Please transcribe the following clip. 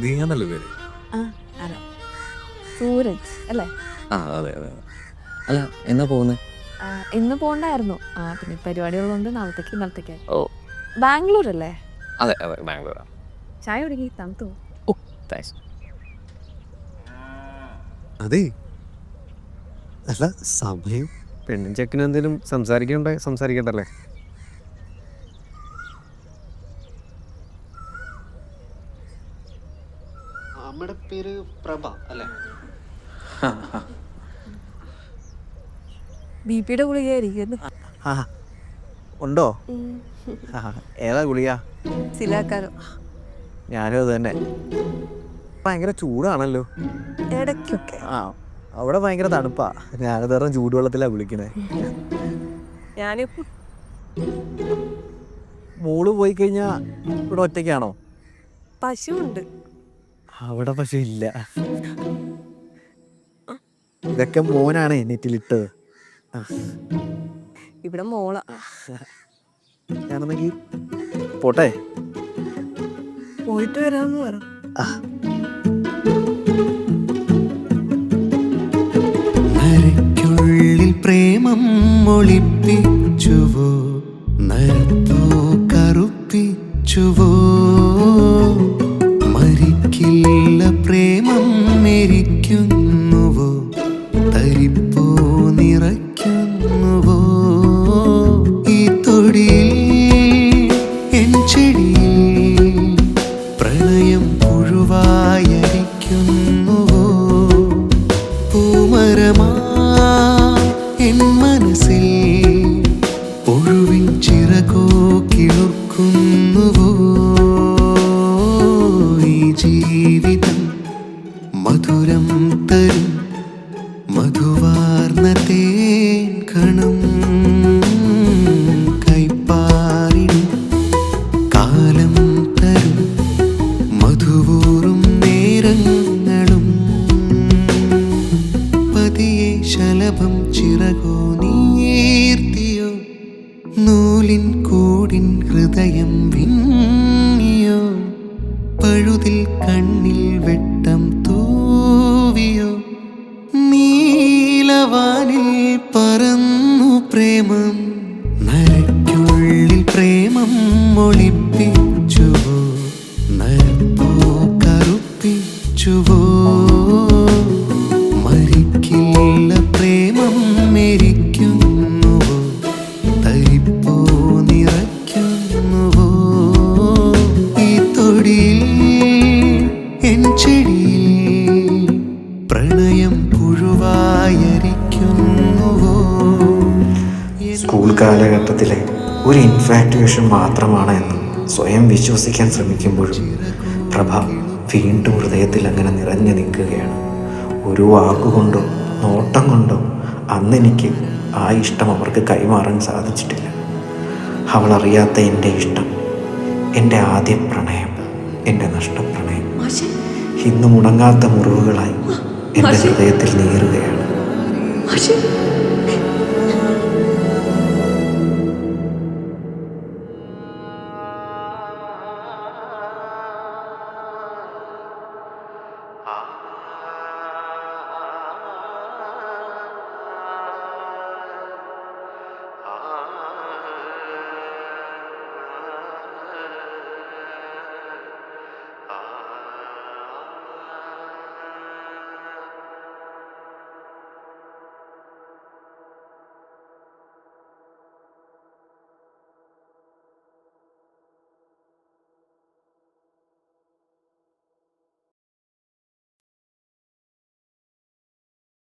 നീയാന്നല്ലോ പേര്? ആ അതെ, സൂരജ് അല്ലേ? അതെ അതെ. അല്ല, എന്നാ പോകുന്നത്? ഇന്ന് പോണ്ടായിരുന്നു. പിന്നെ പരിപാടികളുണ്ട്, നാളത്തേക്കായി. ഓ ബാംഗ്ലൂർ അല്ലേ? അതെ അതെ, ബാംഗ്ലൂരാ. ചായ കുടിക്കി, തണുത്തു. ഓ താങ്ക്സ്. അതെ, അല്ല സമയം. പെണ്ണും ചെക്കനും എന്തെങ്കിലും സംസാരിക്കണ്ടേ? സംസാരിക്കണ്ടല്ലേ? അമ്മയുടെ പേര് പ്രഭ അല്ലേ? ബിപിയുടെ ഗുളികയായിരിക്കും. ആ ഉണ്ടോ? ആ, ഏതാ ഗുളിക? സിലാക്കാരോ ഞാനും അത് തന്നെ. ഭയങ്കര ചൂടാണല്ലോ. ഇടയ്ക്കൊക്കെ. ആ, അവിടെ ഭയങ്കര തണുപ്പാ. ഞാനത് ചൂടുവെള്ളത്തിലാ കുളിക്കണേ. ഞാനിപ്പോ മോള് പോയി കഴിഞ്ഞാ ഇവിടെ ഒറ്റയ്ക്കാണോ? പശുവുണ്ട്. അവിടെ പക്ഷെ ഇല്ല. ഇതൊക്കെ മോനാണ് നെറ്റിലിട്ടത്. ഇവിടെ മോള. ഞാനെന്നെങ്കിൽ പോട്ടെ. പോയിട്ട് വരാന്ന് പറ. നരയ്ക്കുള്ളിൽ പ്രേമം ഒളിപ്പിച്ചുവോ, നരത്തോ കറുപ്പിച്ചുവോ, മരിക്കില്ല പ്രേമം മെരിക്കുന്നുവോ, തരിപ്പോ നിറയ്ക്കുന്നുവോ, ഈ തൊടിയിൽ എൻ ചെടിയിൽ പ്രണയം പുഴുവായിരിക്കുന്നുവോ, പൂമരമാ എൻ മനസ്സിൽ ഒഴുവിൻ ചിറകോ കിളുർക്കുന്നുവോ, ഈ ജീവിതം മധുരം തരും മധുവാർന്ന തേൻ കണം, കൈപ്പാറിടും കാലം തരും മധുവൂറും നേരങ്ങളും, പതിയെ ശലഭം ചിറകോ നീർത്തിയോ, നൂലിൻ കൂടിൻ ഹൃദയം വിങ്ങിയോ, പഴുതിൽ കണ്ണിൽ വെട്ടം തൂവിയോ, നീലവാനിൽ പറന്നു പ്രേമം, നരയ്ക്കുള്ളിൽ പ്രേമം ഒളിപ്പിച്ചുവോ, നരത്തോ കറുപ്പിച്ചുവോ, മരിക്കില്ല പ്രേമം മെരിക്കുന്നുവോ, തരിപ്പോ നിറയ്ക്കുന്നുവോ, ഈ തൊടിയിൽ എൻ ചെടിയിൽ പ്രണയം പുഴുവായിരിക്കുന്നുവോ. സ്കൂൾ കാലഘട്ടത്തിലെ ഒരു ഇൻഫാക്റ്റുവേഷൻ മാത്രമാണ് എന്ന് സ്വയം വിശ്വസിക്കാൻ ശ്രമിക്കുമ്പോഴും പ്രഭ വീണ്ടും ഹൃദയത്തിൽ അങ്ങനെ നിറഞ്ഞു നിൽക്കുകയാണ്. ഒരു വാക്കുകൊണ്ടോ നോട്ടം കൊണ്ടോ അന്നെനിക്ക് ആ ഇഷ്ടം അവർക്ക് കൈമാറാൻ സാധിച്ചിട്ടില്ല. അവൾ അറിയാത്ത എൻ്റെ ഇഷ്ടം, എൻ്റെ ആദ്യ പ്രണയം, എൻ്റെ നഷ്ടപ്രണയം ഇന്നും ഉണങ്ങാത്ത മുറിവുകളായി എൻ്റെ ഹൃദയത്തിൽ നീറുകയാണ്.